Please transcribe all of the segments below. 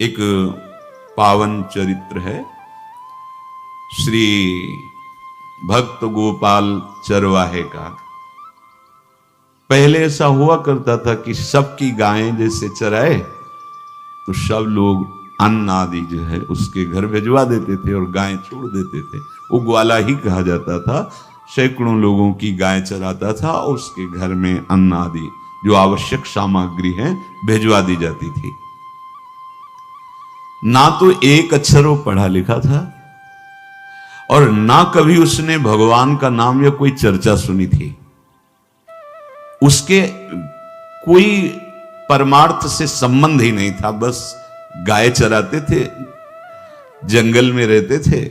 एक पावन चरित्र है श्री भक्त गोपाल चरवाहे का। पहले ऐसा हुआ करता था कि सबकी गायें जैसे चराए तो सब लोग अन्न आदि जो है उसके घर भिजवा देते थे और गायें छोड़ देते थे। वो ग्वाला ही कहा जाता था। सैकड़ों लोगों की गाय चराता था और उसके घर में अन्न आदि जो आवश्यक सामग्री है भिजवा दी जाती थी। ना तो एक अक्षर वो पढ़ा लिखा था और ना कभी उसने भगवान का नाम या कोई चर्चा सुनी थी। उसके कोई परमार्थ से संबंध ही नहीं था। बस गाय चराते थे, जंगल में रहते थे,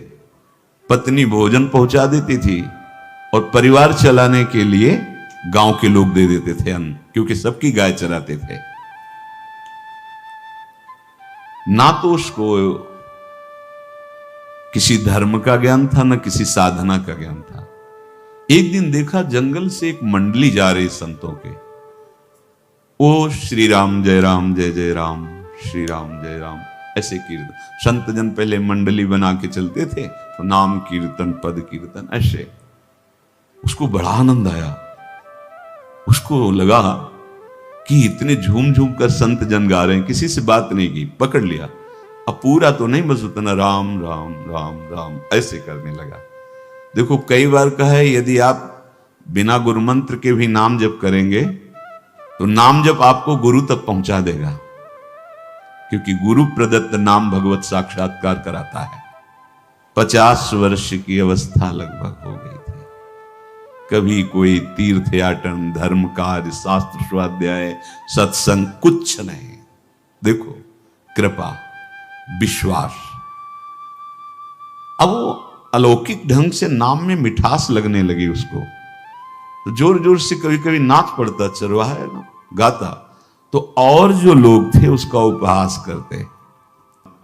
पत्नी भोजन पहुंचा देती थी और परिवार चलाने के लिए गांव के लोग दे देते थे अन्न, क्योंकि सबकी गाय चराते थे। ना तो उसको किसी धर्म का ज्ञान था, ना किसी साधना का ज्ञान था। एक दिन देखा जंगल से एक मंडली जा रही संतों के। ओ श्री राम जय जय राम, श्री राम जय राम, ऐसे कीर्तन। संत जन पहले मंडली बना के चलते थे तो नाम कीर्तन पद कीर्तन ऐसे। उसको बड़ा आनंद आया। उसको लगा कि इतने झूम झूम कर संत जन गा रहे हैं, किसी से बात नहीं की, पकड़ लिया। अब पूरा तो नहीं, बस उतना राम राम राम राम ऐसे करने लगा। देखो कई बार कहा है यदि आप बिना गुरु मंत्र के भी नाम जप करेंगे तो नाम जप आपको गुरु तक पहुंचा देगा, क्योंकि गुरु प्रदत्त नाम भगवत साक्षात्कार कराता है। 50 वर्ष की अवस्था लगभग हो गई थी। कभी कोई तीर्थयाटन, धर्म कार्य, शास्त्र स्वाध्याय, सत्संग कुछ नहीं। देखो कृपा, विश्वास। अब वो अलौकिक ढंग से नाम में मिठास लगने लगी उसको, तो जोर जोर से कभी कभी नाच पड़ता, चरवाहा है ना, गाता। तो और जो लोग थे उसका उपहास करते,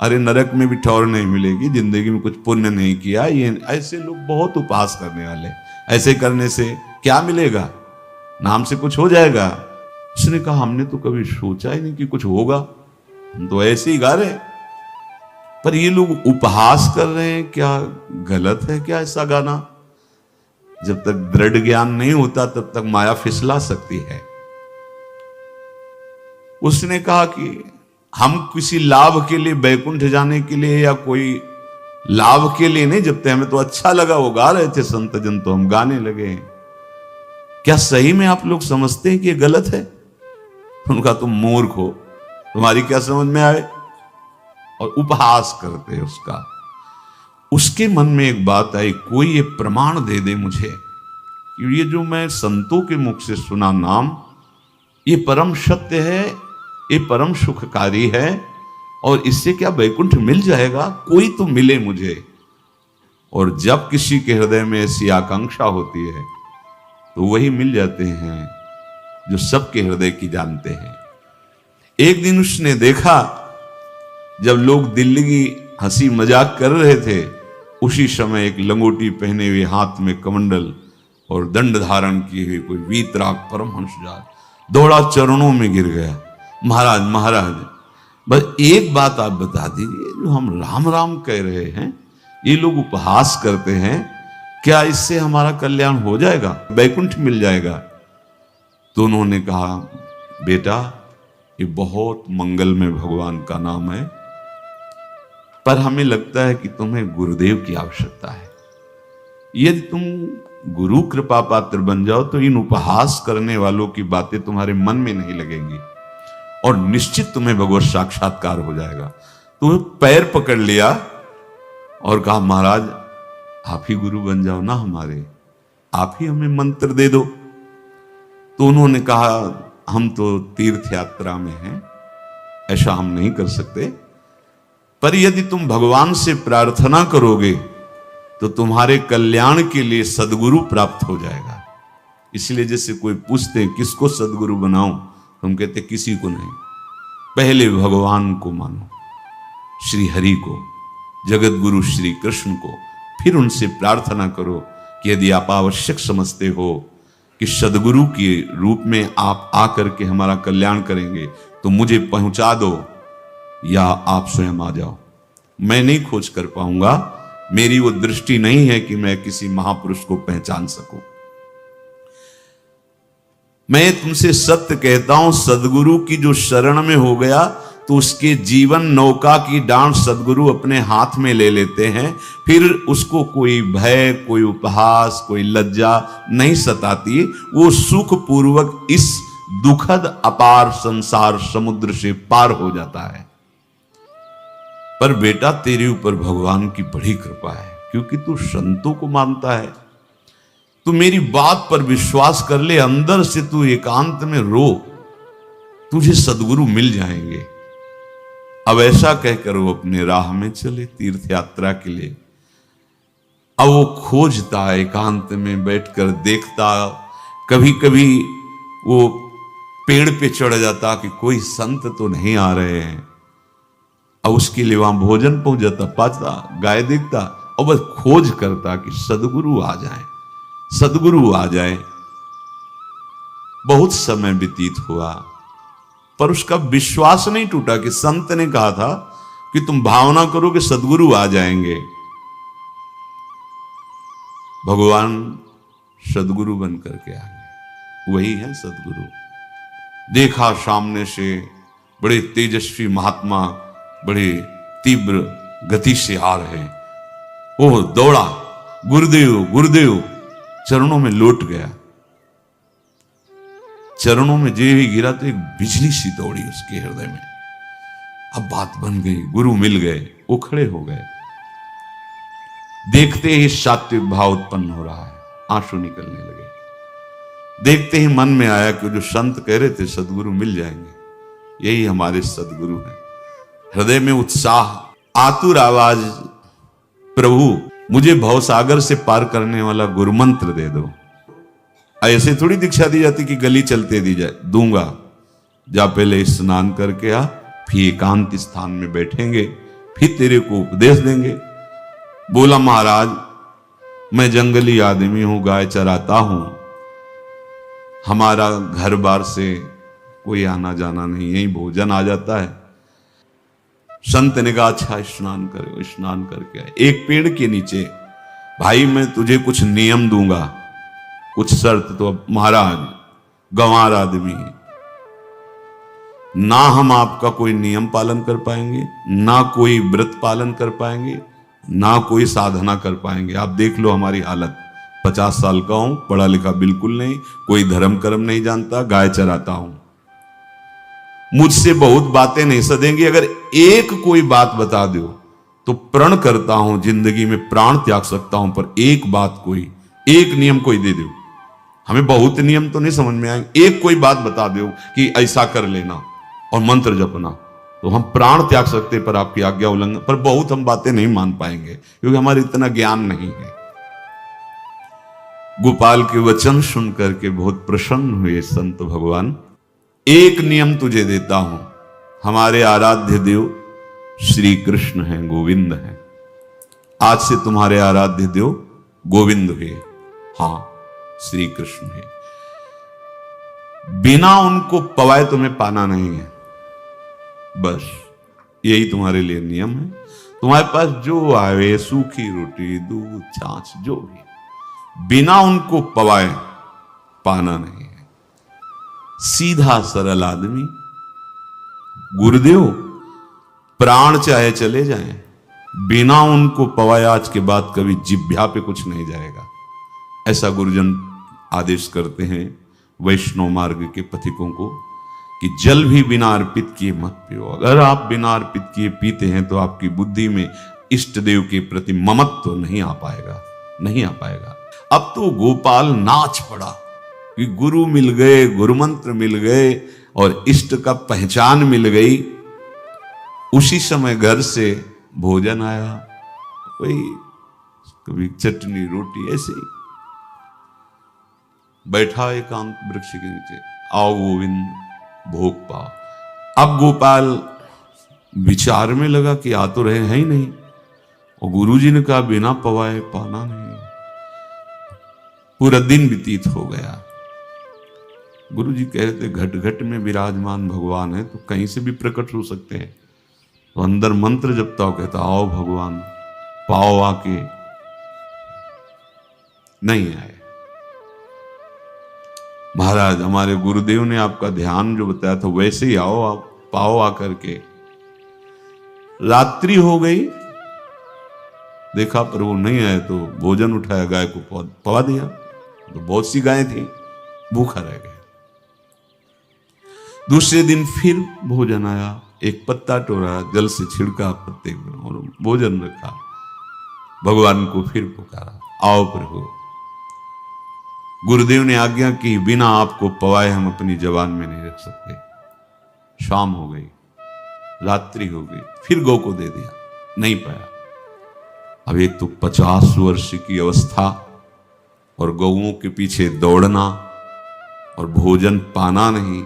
अरे नरक में भी ठौर नहीं मिलेगी, जिंदगी में कुछ पुण्य नहीं किया। ये ऐसे लोग बहुत उपहास करने वाले, ऐसे करने से क्या मिलेगा, नाम से कुछ हो जाएगा। उसने कहा हमने तो कभी सोचा ही नहीं कि कुछ होगा, हम तो ऐसे ही गा रहे हैं। पर ये लोग उपहास कर रहे हैं, क्या गलत है क्या ऐसा गाना? जब तक दृढ़ ज्ञान नहीं होता तब तक माया फिसला सकती है। उसने कहा कि हम किसी लाभ के लिए, बैकुंठ जाने के लिए या कोई लाभ के लिए नहीं जपते, हमें तो अच्छा लगा, वो गा रहे थे संत जन तो हम गाने लगे। क्या सही में आप लोग समझते हैं कि ये गलत है? उनका तुम मूर्ख हो, तुम्हारी क्या समझ में आए? और उपहास करते उसका। उसके मन में एक बात आई, कोई ये प्रमाण दे दे मुझे कि ये जो मैं संतों के मुख से सुना नाम, ये परम सत्य है, ये परम सुखकारी है, और इससे क्या बैकुंठ मिल जाएगा? कोई तो मिले मुझे। और जब किसी के हृदय में ऐसी आकांक्षा होती है तो वही मिल जाते हैं जो सबके हृदय की जानते हैं। एक दिन उसने देखा जब लोग दिल्ली की हंसी मजाक कर रहे थे, उसी समय एक लंगोटी पहने हुए, हाथ में कमंडल और दंड धारण किए हुए कोई वीतराग परमहंस जात दौड़ा, चरणों में गिर गया। महाराज महाराज, बस एक बात आप बता दीजिए, जो हम राम राम कह रहे हैं, ये लोग उपहास करते हैं, क्या इससे हमारा कल्याण हो जाएगा, बैकुंठ मिल जाएगा? तो उन्होंने कहा बेटा ये बहुत मंगलमय भगवान का नाम है, पर हमें लगता है कि तुम्हें गुरुदेव की आवश्यकता है। यदि तुम गुरु कृपा पात्र बन जाओ तो इन उपहास करने वालों की बातें तुम्हारे मन में नहीं लगेंगी और निश्चित तुम्हें भगवत साक्षात्कार हो जाएगा। तो पैर पकड़ लिया और कहा महाराज आप ही गुरु बन जाओ ना हमारे, आप ही हमें मंत्र दे दो। तो उन्होंने कहा हम तो तीर्थ यात्रा में हैं, ऐसा हम नहीं कर सकते, पर यदि तुम भगवान से प्रार्थना करोगे तो तुम्हारे कल्याण के लिए सदगुरु प्राप्त हो जाएगा। इसलिए जैसे कोई पूछते हैं किसको सदगुरु बनाऊं, तुम कहते किसी को नहीं, पहले भगवान को मानो, श्री हरि को, जगत गुरु श्री कृष्ण को, फिर उनसे प्रार्थना करो कि यदि आप आवश्यक समझते हो कि सदगुरु के रूप में आप आकर के हमारा कल्याण करेंगे तो मुझे पहुंचा दो, या आप स्वयं आ जाओ। मैं नहीं खोज कर पाऊंगा, मेरी वो दृष्टि नहीं है कि मैं किसी महापुरुष को पहचान सकूं। मैं तुमसे सत्य कहता हूं, सदगुरु की जो शरण में हो गया तो उसके जीवन नौका की डांट सदगुरु अपने हाथ में ले लेते हैं। फिर उसको कोई भय, कोई उपहास, कोई लज्जा नहीं सताती। वो सुख पूर्वक इस दुखद अपार संसार समुद्र से पार हो जाता है। पर बेटा, तेरे ऊपर भगवान की बड़ी कृपा है, क्योंकि तू संतों को मानता है। तू मेरी बात पर विश्वास कर ले, अंदर से तू एकांत में रो, तुझे सदगुरु मिल जाएंगे। अब ऐसा कहकर वो अपने राह में चले तीर्थ यात्रा के लिए। अब वो खोजता, एकांत में बैठकर देखता, कभी कभी वो पेड़ पे चढ़ जाता कि कोई संत तो नहीं आ रहे हैं। अब उसके लिए वहां भोजन पहुंच जाता, पाता, गाय देखता और बस खोज करता कि सदगुरु आ जाए, सदगुरु आ जाए। बहुत समय व्यतीत हुआ, पर उसका विश्वास नहीं टूटा कि संत ने कहा था कि तुम भावना करो कि सदगुरु आ जाएंगे। भगवान सदगुरु बन करके आ गए, वही है सदगुरु। देखा सामने से बड़े तेजस्वी महात्मा बड़े तीव्र गति से आ रहे हैं। वो दौड़ा, गुरुदेव गुरुदेव, चरणों में लौट गया। चरणों में जे ही गिरा तो एक बिजली सी दौड़ी उसके हृदय में। अब बात बन गई, गुरु मिल गए। वो खड़े हो गए, देखते ही सात्विक भाव उत्पन्न हो रहा है, आंसू निकलने लगे। देखते ही मन में आया कि जो संत कह रहे थे सदगुरु मिल जाएंगे, यही हमारे सदगुरु हैं। हृदय में उत्साह, आतुर आवाज, प्रभु मुझे भवसागर से पार करने वाला गुरु मंत्र दे दो। ऐसे थोड़ी दीक्षा दी जाती कि गली चलते दी जाए, दूंगा। जा पहले स्नान करके आ, फिर एकांत स्थान में बैठेंगे, फिर तेरे को उपदेश देंगे। बोला महाराज, मैं जंगली आदमी हूं, गाय चराता हूं, हमारा घर बार से कोई आना जाना नहीं, यही भोजन आ जाता है। संत ने कहा अच्छा स्नान करो। स्नान करके आए, एक पेड़ के नीचे, भाई मैं तुझे कुछ नियम दूंगा, कुछ शर्त। तो अब महाराज गंवार आदमी है, ना हम आपका कोई नियम पालन कर पाएंगे, ना कोई व्रत पालन कर पाएंगे, ना कोई साधना कर पाएंगे। आप देख लो हमारी हालत, 50 साल का हूं, पढ़ा लिखा बिल्कुल नहीं, कोई धर्म कर्म नहीं जानता, गाय चराता हूं। मुझसे बहुत बातें नहीं सदेंगी, अगर एक कोई बात बता दो तो प्रण करता हूं जिंदगी में प्राण त्याग सकता हूं, पर एक बात, कोई एक नियम कोई दे दो। हमें बहुत नियम तो नहीं समझ में आएंगे, एक कोई बात बता दो कि ऐसा कर लेना और मंत्र जपना, तो हम प्राण त्याग सकते, पर आपकी आज्ञा उल्लंघन, पर बहुत हम बातें नहीं मान पाएंगे क्योंकि हमारे इतना ज्ञान नहीं है। गोपाल के वचन सुन करके बहुत प्रसन्न हुए संत भगवान। एक नियम तुझे देता हूं, हमारे आराध्य देव श्री कृष्ण हैं, गोविंद हैं। आज से तुम्हारे आराध्य देव गोविंद हुए, हां श्री कृष्ण है। बिना उनको पवाए तुम्हें पाना नहीं है, बस यही तुम्हारे लिए नियम है। तुम्हारे पास जो आवे, सूखी रोटी, दूध, छाछ, जो भी, बिना उनको पवाए पाना नहीं है। सीधा सरल आदमी। गुरुदेव प्राण चाहे चले जाएं, बिना उनको पवाए आज के बाद कभी जिह्वा पे कुछ नहीं जाएगा, ऐसा गुरुजन आदेश करते हैं वैष्णव मार्ग के पथिकों को कि जल भी बिना अर्पित किए मत पियो। अगर आप बिना अर्पित किए पीते हैं तो आपकी बुद्धि में इष्ट देव के प्रति ममत्व तो नहीं आ पाएगा, नहीं आ पाएगा। अब तो गोपाल नाच पड़ा कि गुरु मिल गए, गुरु मंत्र मिल गए और इष्ट का पहचान मिल गई। उसी समय घर से भोजन आया, वही कभी चटनी रोटी, ऐसे ही बैठा एकांत वृक्ष के नीचे, आओ गोविंद भोग पाओ। अब गोपाल विचार में लगा कि आ तो रहे हैं ही नहीं, और गुरुजी ने कहा बिना पवाए पाना नहीं। पूरा दिन व्यतीत हो गया। गुरुजी कह रहे थे घट घट में विराजमान भगवान है तो कहीं से भी प्रकट हो सकते हैं, तो अंदर मंत्र जपता हो, कहता आओ भगवान, पाओ आके, नहीं आए। महाराज हमारे गुरुदेव ने आपका ध्यान जो बताया था वैसे ही आओ, आप पाओ आकर के। रात्रि हो गई, देखा प्रभु नहीं आए तो भोजन उठाया, गाय को पवा दिया, तो बहुत सी गायें थी, भूखा रह गया। दूसरे दिन फिर भोजन आया, एक पत्ता टोरा, जल से छिड़का पत्ते को और भोजन रखा। भगवान को फिर पुकारा, आओ प्रभु। गुरुदेव ने आज्ञा की, बिना आपको पवाए हम अपनी जबान में नहीं रख सकते। शाम हो गई, रात्रि हो गई, फिर गौ को दे दिया, नहीं पाया। अब एक तो 50 वर्ष की अवस्था और गौओं के पीछे दौड़ना और भोजन पाना नहीं,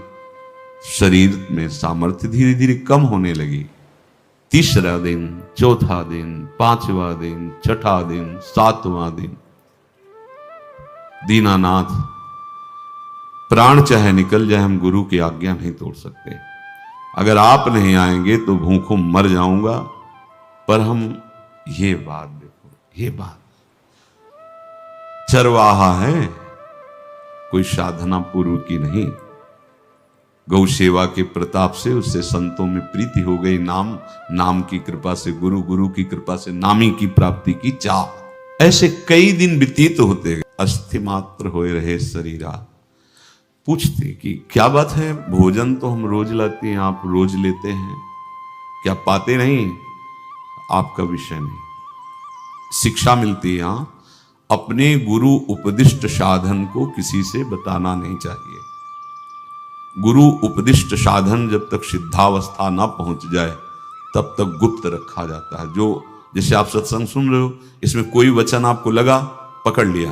शरीर में सामर्थ्य धीरे धीरे कम होने लगी। तीसरा दिन, चौथा दिन, पांचवा दिन, छठा दिन, सातवां दिन, दीनानाथ प्राण चाहे निकल जाए, हम गुरु की आज्ञा नहीं तोड़ सकते। अगर आप नहीं आएंगे तो भूखों मर जाऊंगा। पर हम ये बात देखो, ये बात चरवाहा है, कोई साधना पूर्व की नहीं। गौ सेवा के प्रताप से उससे संतों में प्रीति हो गई, नाम की कृपा से, गुरु की कृपा से नामी की प्राप्ति की चाह। ऐसे कई दिन व्यतीत होते गए, अस्थि मात्र होए रहे शरीरा। पूछते कि क्या बात है, भोजन तो हम रोज लाते हैं, आप रोज लेते हैं, क्या पाते नहीं? आपका विषय नहीं। शिक्षा मिलती है, अपने गुरु उपदिष्ट साधन को किसी से बताना नहीं चाहिए। गुरु उपदिष्ट साधन जब तक सिद्धावस्था ना पहुंच जाए तब तक गुप्त रखा जाता है। जो जैसे आप सत्संग सुन रहे हो, इसमें कोई वचन आपको लगा, पकड़ लिया,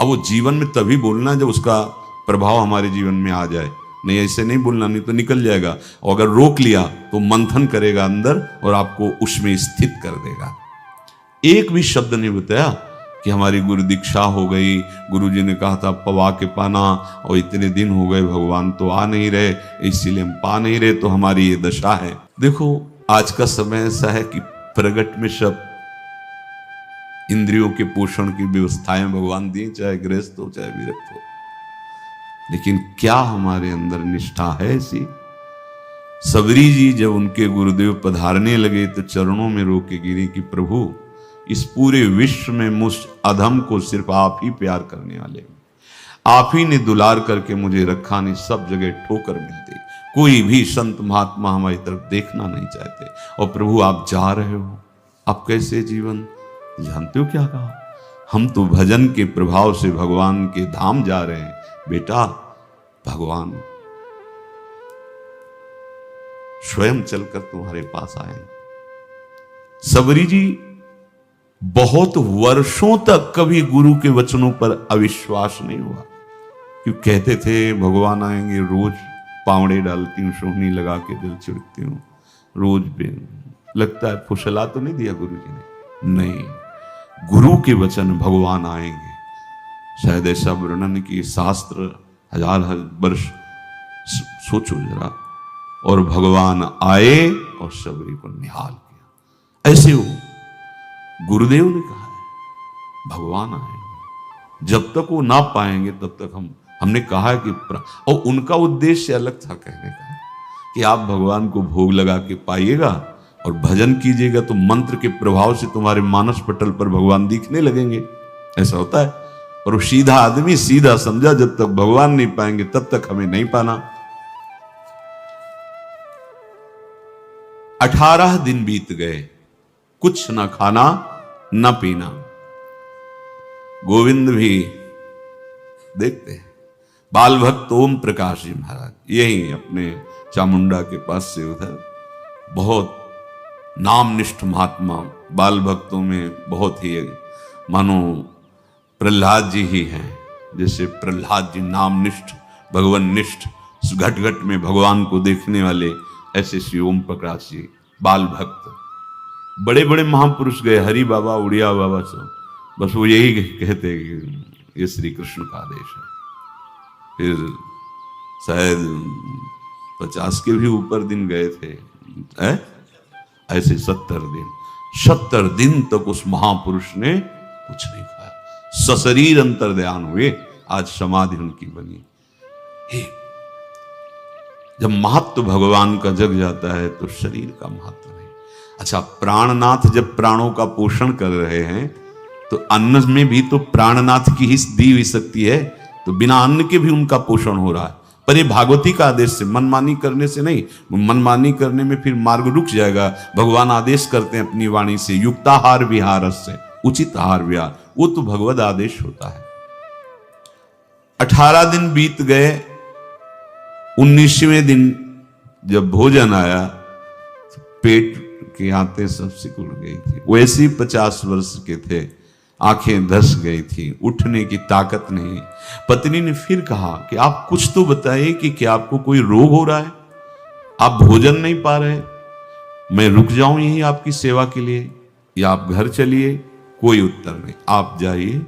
अब वो जीवन में तभी बोलना जब उसका प्रभाव हमारे जीवन में आ जाए। नहीं ऐसे नहीं बोलना, नहीं तो निकल जाएगा। और अगर रोक लिया तो मंथन करेगा अंदर और आपको उसमें स्थित कर देगा। एक भी शब्द नहीं बताया कि हमारी गुरु दीक्षा हो गई, गुरुजी ने कहा था पवा के पाना, और इतने दिन हो गए भगवान तो आ नहीं रहे, इसीलिए हम पा नहीं रहे, तो हमारी ये दशा है। देखो आज का समय ऐसा है कि प्रगट में सब इंद्रियों के पोषण की व्यवस्थाएं भगवान दी, चाहे गृहस्थ हो चाहे विरक्त हो, लेकिन क्या हमारे अंदर निष्ठा है ऐसी? सबरी जी जब उनके गुरुदेव पधारने लगे तो चरणों में रो के गिरी कि प्रभु, इस पूरे विश्व में मुझ अधम को सिर्फ आप ही प्यार करने वाले, आप ही ने दुलार करके मुझे रखा, नहीं सब जगह ठोकर मिलती, कोई भी संत महात्मा हमारी तरफ देखना नहीं चाहते। और प्रभु आप जा रहे हो, आप कैसे जीवन जानते हो क्या कहा? हम तो भजन के प्रभाव से भगवान के धाम जा रहे हैं। बेटा भगवान स्वयं चलकर तुम्हारे पास आए। सबरी जी बहुत वर्षों तक कभी गुरु के वचनों पर अविश्वास नहीं हुआ, क्यों कहते थे भगवान आएंगे, रोज पावड़े डालती हूँ, सोहनी लगा के दिल चिड़ती हूँ, रोज भी लगता है फुसला तो नहीं दिया गुरु जी ने? नहीं, गुरु के वचन भगवान आएंगे। शायद ऐसा वर्णन की शास्त्र हजार वर्ष सोचो जरा, और भगवान आए और सबरी को निहाल किया। ऐसे हो गुरुदेव ने कहा है भगवान आएंगे, जब तक वो ना पाएंगे तब तक हमने कहा है कि और उनका उद्देश्य अलग था, कहने का कि आप भगवान को भोग लगा के पाइएगा और भजन कीजिएगा तो मंत्र के प्रभाव से तुम्हारे मानस पटल पर भगवान दिखने लगेंगे। ऐसा होता है। और वो सीधा आदमी सीधा समझा, जब तक भगवान नहीं पाएंगे तब तक हमें नहीं पाना। 18 दिन बीत गए, कुछ ना खाना ना पीना। गोविंद भी देखते हैं, बाल भक्त ओम प्रकाश जी महाराज यही अपने चामुंडा के पास से उधर, बहुत नामनिष्ठ महात्मा, बाल भक्तों में बहुत ही मानो प्रहलाद जी ही हैं। जैसे प्रहलाद जी नामनिष्ठ भगवान निष्ठ, घट घट में भगवान को देखने वाले, ऐसे श्री ओम प्रकाश जी बाल भक्त। बड़े बड़े महापुरुष गए, हरि बाबा, उड़िया बाबा, सब बस वो यही कहते कि ये श्री कृष्ण का आदेश है। फिर शायद 50 के भी ऊपर दिन गए थे, ऐसे 70 दिन तक उस महापुरुष ने कुछ नहीं खाया, सशरीर अंतर्ध्यान हुए। आज समाधि उनकी बनी। जब महत्व भगवान का जग जाता है तो शरीर का महत्व नहीं। अच्छा, प्राणनाथ जब प्राणों का पोषण कर रहे हैं तो अन्न में भी तो प्राणनाथ की ही दी हुई शक्ति है, तो बिना अन्न के भी उनका पोषण हो रहा है। पर ये भागवती का आदेश से, मनमानी करने से नहीं। मनमानी करने में फिर मार्ग रुक जाएगा। भगवान आदेश करते हैं अपनी वाणी से, युक्ताहार विहार से, उचित आहार विहार, वो तो भगवद आदेश होता है। 18 दिन बीत गए। 19वें दिन जब भोजन आया तो पेट के आते सब सिकुड़ गई थी। वैसे ही 50 वर्ष के थे, आंखें धस गई थी, उठने की ताकत नहीं। पत्नी ने फिर कहा कि आप कुछ तो बताइए कि क्या आपको कोई रोग हो रहा है? आप भोजन नहीं पा रहे, मैं रुक जाऊं यहीं आपकी सेवा के लिए, या आप घर चलिए? कोई उत्तर नहीं। आप जाइए,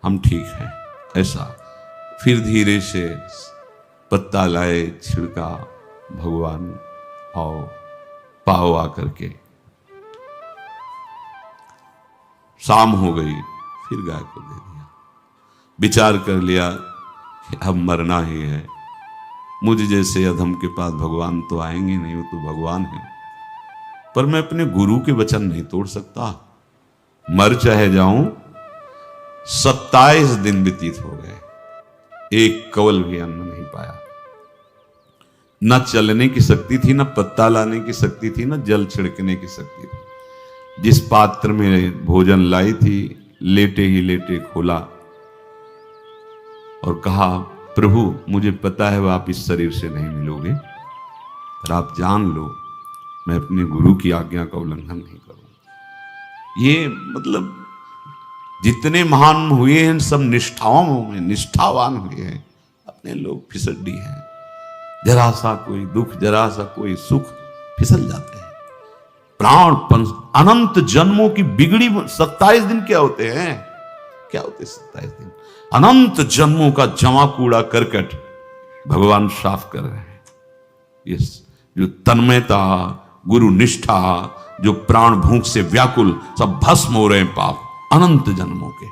हम ठीक हैं। ऐसा फिर धीरे से पत्ता लाए, छिड़का भगवान और पाव आकर के। शाम हो गई, फिर गाय को दे दिया। विचार कर लिया कि अब मरना ही है। मुझ जैसे अधम के पास भगवान तो आएंगे नहीं, वो तो भगवान है। पर मैं अपने गुरु के वचन नहीं तोड़ सकता, मर चाहे जाऊं। 27 दिन व्यतीत हो गए, एक कवल भी अन्न नहीं पाया। न चलने की शक्ति थी, न पत्ता लाने की शक्ति थी, न जल छिड़कने की शक्ति थी। जिस पात्र में भोजन लाई थी, लेटे ही लेटे खोला और कहा, प्रभु मुझे पता है आप इस शरीर से नहीं मिलोगे, पर आप जान लो मैं अपने गुरु की आज्ञा का उल्लंघन नहीं करूंगा। ये मतलब जितने महान हुए हैं सब निष्ठाओं में निष्ठावान हुए हैं। अपने लोग फिसड्डी हैं, जरा सा कोई दुख, जरा सा कोई सुख, फिसल जाते हैं। प्राण अनंत जन्मों की बिगड़ी 27 दिन क्या होते हैं? क्या होते 27 दिन? अनंत जन्मों का जमा कूड़ा करकट भगवान साफ कर रहे हैं। ये जो तन्मयता, गुरु निष्ठा, जो प्राण भूख से व्याकुल, सब भस्म हो रहे हैं पाप अनंत जन्मों के।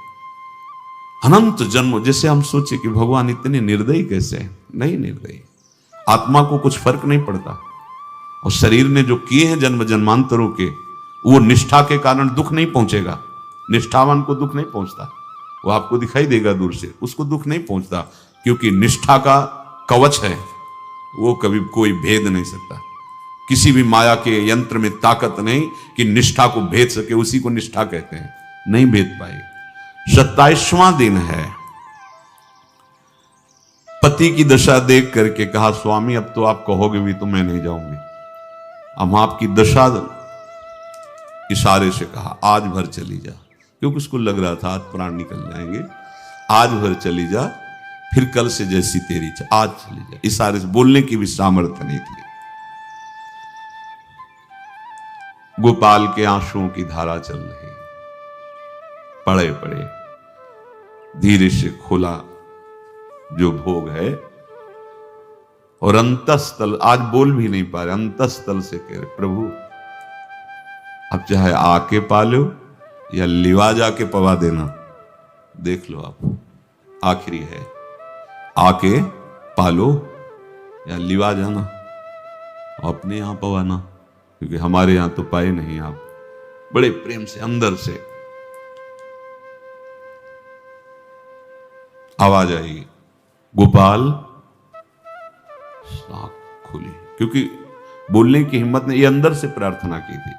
अनंत जन्मों, जैसे हम सोचे कि भगवान इतने निर्दयी कैसे हैं? नहीं निर्दयी। आत्मा को कुछ फर्क नहीं पड़ता, और शरीर ने जो किए हैं जन्म जन्मांतरों के, वो निष्ठा के कारण दुख नहीं पहुंचेगा। निष्ठावान को दुख नहीं पहुंचता, वो आपको दिखाई देगा दूर से, उसको दुख नहीं पहुंचता, क्योंकि निष्ठा का कवच है, वो कभी कोई भेद नहीं सकता। किसी भी माया के यंत्र में ताकत नहीं कि निष्ठा को भेद सके, उसी को निष्ठा कहते हैं, नहीं भेद पाए। 27वां दिन है। पति की दशा देख करके कहा, स्वामी अब तो आप कहोगे भी तो मैं नहीं जाऊंगी। हम आपकी दशा, इशारे से कहा, आज भर चली जा, क्योंकि उसको लग रहा था आज प्राण निकल जाएंगे। आज भर चली जा, फिर कल से जैसी तेरी आज चली जा। इशारे से, बोलने की भी सामर्थ्य नहीं थी। गोपाल के आंसुओं की धारा चल रही, पड़े पड़े धीरे से खोला जो भोग है, और अंतस्थल, आज बोल भी नहीं पा रहे, अंतस्थल से कह रहे, प्रभु अब चाहे आके पालो या लिवा जाके पवा देना, देख लो आप, आखिरी है, आके पालो या लिवा जाना, अपने यहां पवाना, क्योंकि हमारे यहां तो पाए नहीं आप। बड़े प्रेम से अंदर से आवाज आई, गोपाल। आंख खुली, क्योंकि बोलने की हिम्मत ने, ये अंदर से प्रार्थना की थी,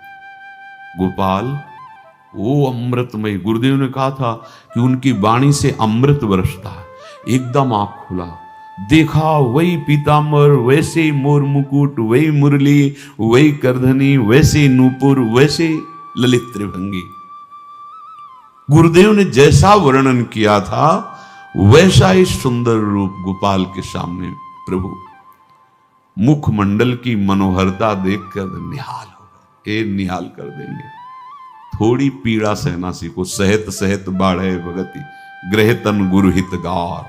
गोपाल वो अमृतमय। गुरुदेव ने कहा था कि उनकी वाणी से अमृत बरसता है। एकदम आंख खुला, देखा वही पीतांबर, वैसे ही मोर मुकुट, वही मुरली, वही करधनी, वैसे ही नूपुर, वैसे ही ललित त्रिभंगी। गुरुदेव ने जैसा वर्णन किया था वैसा ही सुंदर रूप गोपाल के सामने। प्रभु मुखमंडल की मनोहरता देखकर निहाल हो गए, निहाल कर देंगे। थोड़ी पीड़ा सहना सीखो, सहत सहत बाढ़े भगति, ग्रहतन गुरु हितगार,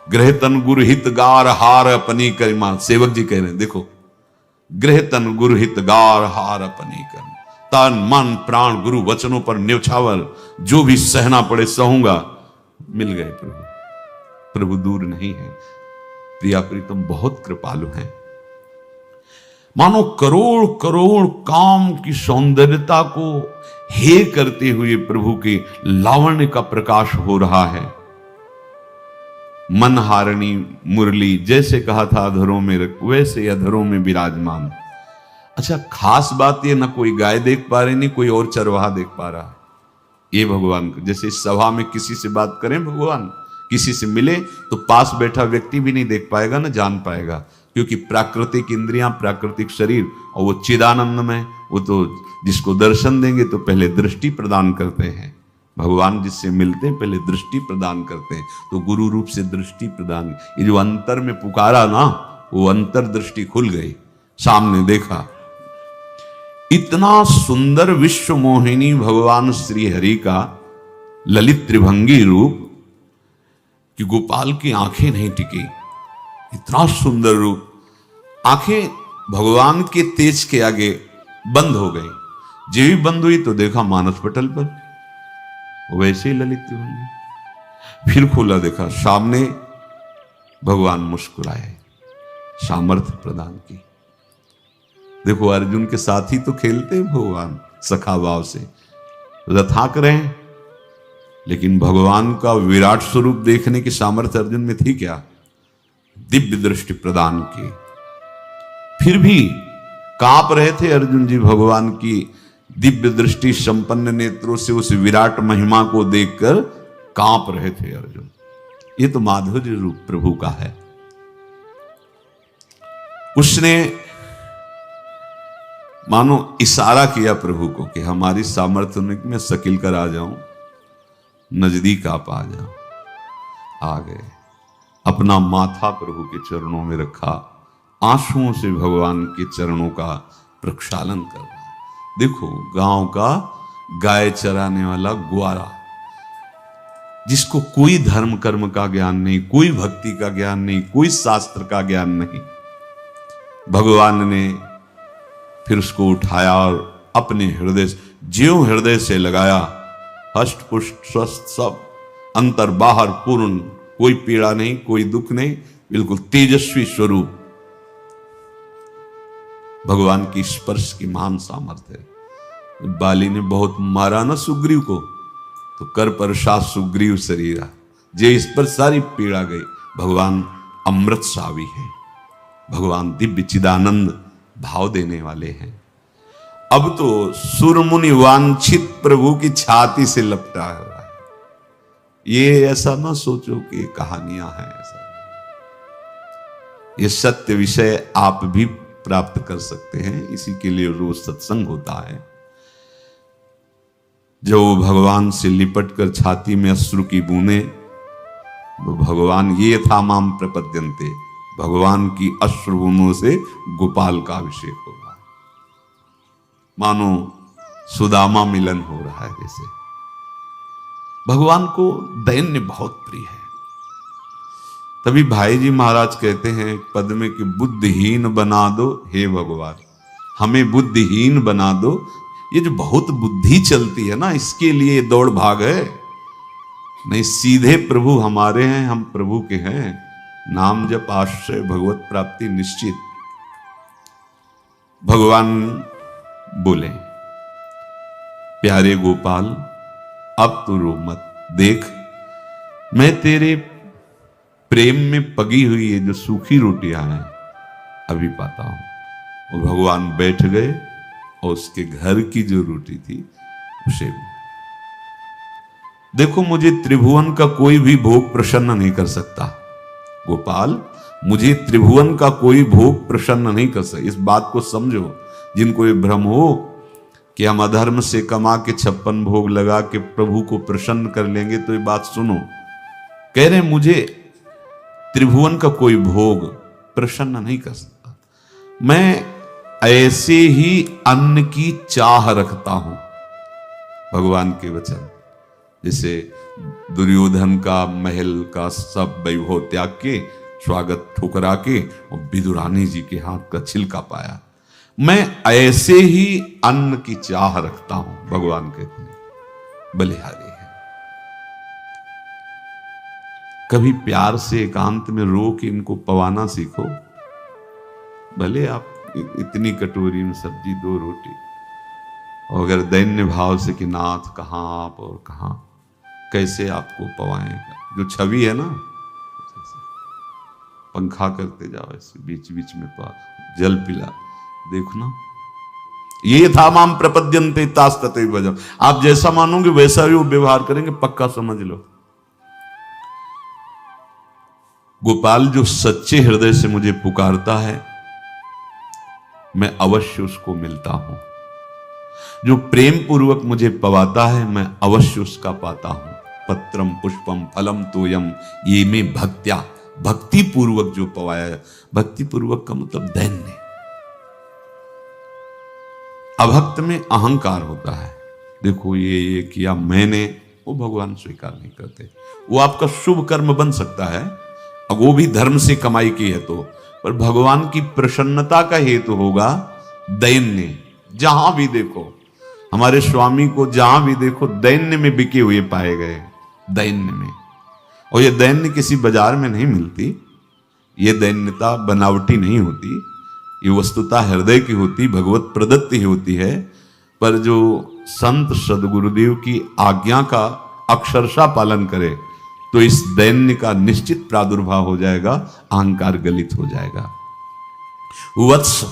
ग्रहतन गुरु हितगार, हार अपनी करिमा। सेवक जी कह रहे हैं, देखो गृह तन गुरु हित गार हार अपनी कर, तन मन प्राण गुरु वचनों पर न्यौछावर, जो भी सहना पड़े सहूंगा। मिल गए प्रभु, प्रभु दूर नहीं है। प्रिया प्रीतम बहुत कृपालु हैं। मानो करोड़ करोड़ काम की सौंदर्यता को हे करते हुए प्रभु के लावण्य का प्रकाश हो रहा है। मनहारिणी मुरली, जैसे कहा था अधरों में रख, वैसे अधरों में विराजमान। अच्छा, खास बात ये, ना कोई गाय देख पा रहे, नहीं कोई और चरवाहा देख पा रहा। ये भगवान को, जैसे इस सभा में किसी से बात करें भगवान, किसी से मिले तो पास बैठा व्यक्ति भी नहीं देख पाएगा, ना जान पाएगा, क्योंकि प्राकृतिक इंद्रियां, प्राकृतिक शरीर, और वो चिदानंद में, वो तो जिसको दर्शन देंगे तो पहले दृष्टि प्रदान करते हैं। भगवान जिससे मिलते हैं पहले दृष्टि प्रदान करते हैं, तो गुरु रूप से दृष्टि प्रदान। ये जो अंतर में पुकारा ना, वो अंतर दृष्टि खुल गई, सामने देखा। इतना सुंदर विश्व मोहिनी भगवान श्री हरि का ललित त्रिभंगी रूप कि गोपाल की आंखें नहीं टिकी। इतना सुंदर रूप, आंखें भगवान के तेज के आगे बंद हो गई। जो भी बंद हुई तो देखा मानस पटल पर वैसे ही ललित त्रिभंगी। फिर खोला, देखा सामने भगवान मुस्कुराए, सामर्थ्य प्रदान की। देखो अर्जुन के साथ ही तो खेलते हैं भगवान सखा भाव से, रथाक रहे हैं, लेकिन भगवान का विराट स्वरूप देखने की सामर्थ्य अर्जुन में थी क्या? दिव्य दृष्टि प्रदान की। फिर भी कांप रहे थे अर्जुन जी भगवान की दिव्य दृष्टि संपन्न नेत्रों से उस विराट महिमा को देखकर कांप रहे थे अर्जुन। ये तो माधुर्य रूप प्रभु का है। उसने मानो इशारा किया प्रभु को कि हमारी सामर्थ्य में मैं सकिल कर आ जाऊं, नजदीक आप आ जाओ। आ गए, अपना माथा प्रभु के चरणों में रखा, आंसुओं से भगवान के चरणों का प्रक्षालन कर रहा। देखो, गांव का गाय चराने वाला ग्वारा, जिसको कोई धर्म कर्म का ज्ञान नहीं, कोई भक्ति का ज्ञान नहीं, कोई शास्त्र का ज्ञान नहीं, भगवान ने फिर उसको उठाया और अपने हृदय, ज्यों हृदय से लगाया, हष्ट पुष्ट स्वस्थ सब, अंतर बाहर पूर्ण, कोई पीड़ा नहीं, कोई दुख नहीं, बिल्कुल तेजस्वी स्वरूप। भगवान की स्पर्श की महान सामर्थ्य है। बाली ने बहुत मारा ना सुग्रीव को, तो कर प्रसाद सुग्रीव शरीरा, जे इस पर सारी पीड़ा गई। भगवान अमृत सावी है, भगवान दिव्य चिदानंद भाव देने वाले हैं। अब तो सुरमुनि वांछित प्रभु की छाती से लपटा हुआ है। ये ऐसा ना सोचो कि कहानियां हैं, ऐसा ये सत्य विषय आप भी प्राप्त कर सकते हैं। इसी के लिए रोज सत्संग होता है। जो भगवान से लिपट कर छाती में अश्रु की बूंदे, वो भगवान ये था माम प्रपद्यन्ते, भगवान की अश्रु बूंदों से गोपाल का अभिषेक होगा। मानो सुदामा मिलन हो रहा है। जैसे भगवान को दैन्य बहुत प्रिय है। तभी भाई जी महाराज कहते हैं एक पद में कि बुद्धिहीन बना दो हे भगवान, हमें बुद्धिहीन बना दो। ये जो बहुत बुद्धि चलती है ना, इसके लिए दौड़ भाग है। नहीं, सीधे प्रभु हमारे हैं, हम प्रभु के हैं। नाम जप आश्रय भगवत प्राप्ति निश्चित। भगवान बोले, प्यारे गोपाल अब तो रो मत, देख मैं तेरे प्रेम में पगी हुई ये जो सूखी रोटियां हैं अभी पाता हूं। वो भगवान बैठ गए और उसके घर की जो रोटी थी उसे, देखो मुझे त्रिभुवन का कोई भी भोग प्रसन्न नहीं कर सकता गोपाल, मुझे त्रिभुवन का कोई भोग प्रसन्न नहीं कर सकता। इस बात को समझो। जिनको ये भ्रम हो कि हम अधर्म से कमा के 56 भोग लगा के प्रभु को प्रसन्न कर लेंगे, तो ये बात सुनो। कह रहे मुझे त्रिभुवन का कोई भोग प्रसन्न नहीं कर सकता, मैं ऐसे ही अन्न की चाह रखता हूं। भगवान के वचन, जैसे दुर्योधन का महल का सब वैभव त्याग के, स्वागत ठुकरा के और विदुरानी जी के हाथ का छिलका पाया, मैं ऐसे ही अन्न की चाह रखता हूं, भगवान कहते हैं, बलिहारी है। कभी प्यार से एकांत में रो के इनको पवाना सीखो। भले आप इतनी कटोरी में सब्जी, 2 रोटी, और अगर दैन्य भाव से कि नाथ कहां आप और कहां, कैसे आपको पवाएगा। जो छवि है ना, पंखा करते जाओ ऐसे बीच बीच में जल पिला, देखो ना, ये था माम प्रपद्यन्ते तास्तते भजम। आप जैसा मानोगे वैसा भी वो व्यवहार करेंगे, पक्का समझ लो। गोपाल जो सच्चे हृदय से मुझे पुकारता है, मैं अवश्य उसको मिलता हूं। जो प्रेम पूर्वक मुझे पवाता है, मैं अवश्य उसका पाता हूं। पत्रम पुष्पम फलम तोयम ये में भक्त्या, भक्ति पूर्वक जो पवाया। भक्ति पूर्वक का मतलब दैन्य। अभक्त में अहंकार होता है, देखो ये किया मैंने, वो भगवान स्वीकार नहीं करते। वो आपका शुभ कर्म बन सकता है, अब वो भी धर्म से कमाई की है तो, पर भगवान की प्रसन्नता का हेतु होगा दैन्य। जहां भी देखो हमारे स्वामी को, जहां भी देखो दैन्य में बिके हुए पाए गए, दैन्य में। और ये दैन्य किसी बाजार में नहीं मिलती, ये दैन्यता बनावटी नहीं होती, ये वस्तुता हृदय की होती, भगवत प्रदत्त ही होती है। पर जो संत सदगुरुदेव की आज्ञा का अक्षरशः पालन करे तो इस दैन्य का निश्चित प्रादुर्भाव हो जाएगा, अहंकार गलित हो जाएगा। वत्स,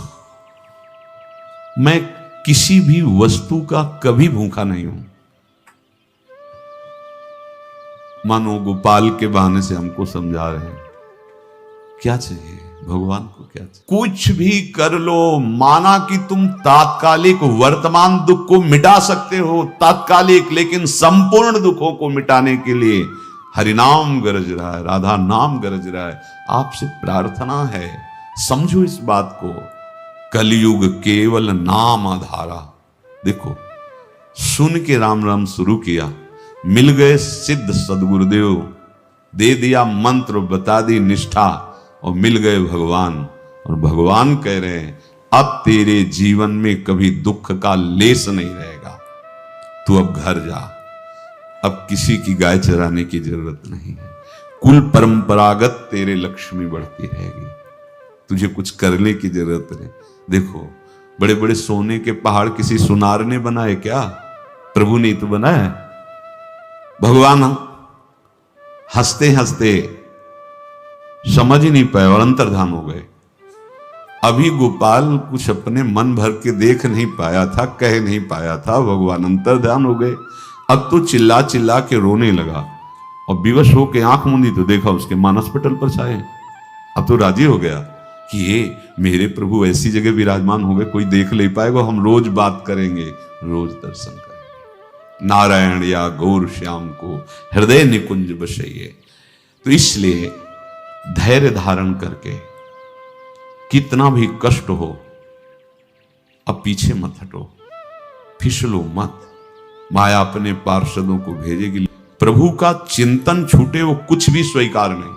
मैं किसी भी वस्तु का कभी भूखा नहीं हूं। मानो गोपाल के बहाने से हमको समझा रहे हैं, क्या चाहिए भगवान को, क्या चाहिए? कुछ भी कर लो, माना कि तुम तात्कालिक वर्तमान दुख को मिटा सकते हो, तात्कालिक, लेकिन संपूर्ण दुखों को मिटाने के लिए हरिनाम गरज रहा है, राधा नाम गरज रहा है। आपसे प्रार्थना है, समझो इस बात को। कलयुग केवल नाम आधारा। देखो, सुन के राम राम शुरू किया, मिल गए सिद्ध सदगुरुदेव, दे दिया मंत्र, बता दी निष्ठा, और मिल गए भगवान। और भगवान कह रहे हैं, अब तेरे जीवन में कभी दुख का लेस नहीं रहेगा, तू अब घर जा, अब किसी की गाय चराने की जरूरत नहीं है, कुल परंपरागत तेरे लक्ष्मी बढ़ती रहेगी, तुझे कुछ करने की जरूरत नहीं। देखो, बड़े बड़े सोने के पहाड़ किसी सुनार ने बनाए क्या? प्रभु ने तो बनाया। भगवान हंसते हंसते समझ ही नहीं पाए और अंतर्धान हो गए। अभी गोपाल कुछ अपने मन भर के देख नहीं पाया था, कह नहीं पाया था, भगवान अंतर्धान हो गए। अब तो चिल्ला चिल्ला के रोने लगा और विवश होके आंख मूंदी तो देखा उसके मानस पटल पर छाए। अब तो राजी हो गया कि ये मेरे प्रभु ऐसी जगह विराजमान हो गए, कोई देख नहीं पाएगा, हम रोज बात करेंगे, रोज दर्शन करेंगे। नारायण या गौर श्याम को हृदय निकुंज बसइए। तो इसलिए धैर्य धारण करके, कितना भी कष्ट हो, अब पीछे मत हटो, फिसलो मत। माया अपने पार्षदों को भेजेगी। प्रभु का चिंतन छूटे वो कुछ भी स्वीकार नहीं।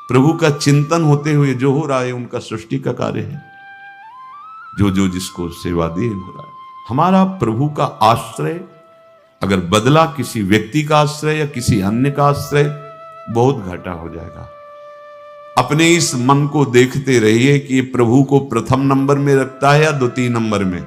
प्रभु का चिंतन होते हुए जो हो रहा है उनका सृष्टि का कार्य है, जो जो जिसको सेवा दी हो रहा है। हमारा प्रभु का आश्रय अगर बदला किसी व्यक्ति का आश्रय या किसी अन्य का आश्रय, बहुत घाटा हो जाएगा। अपने इस मन को देखते रहिए कि प्रभु को प्रथम नंबर में रखता है या द्वितीय नंबर में।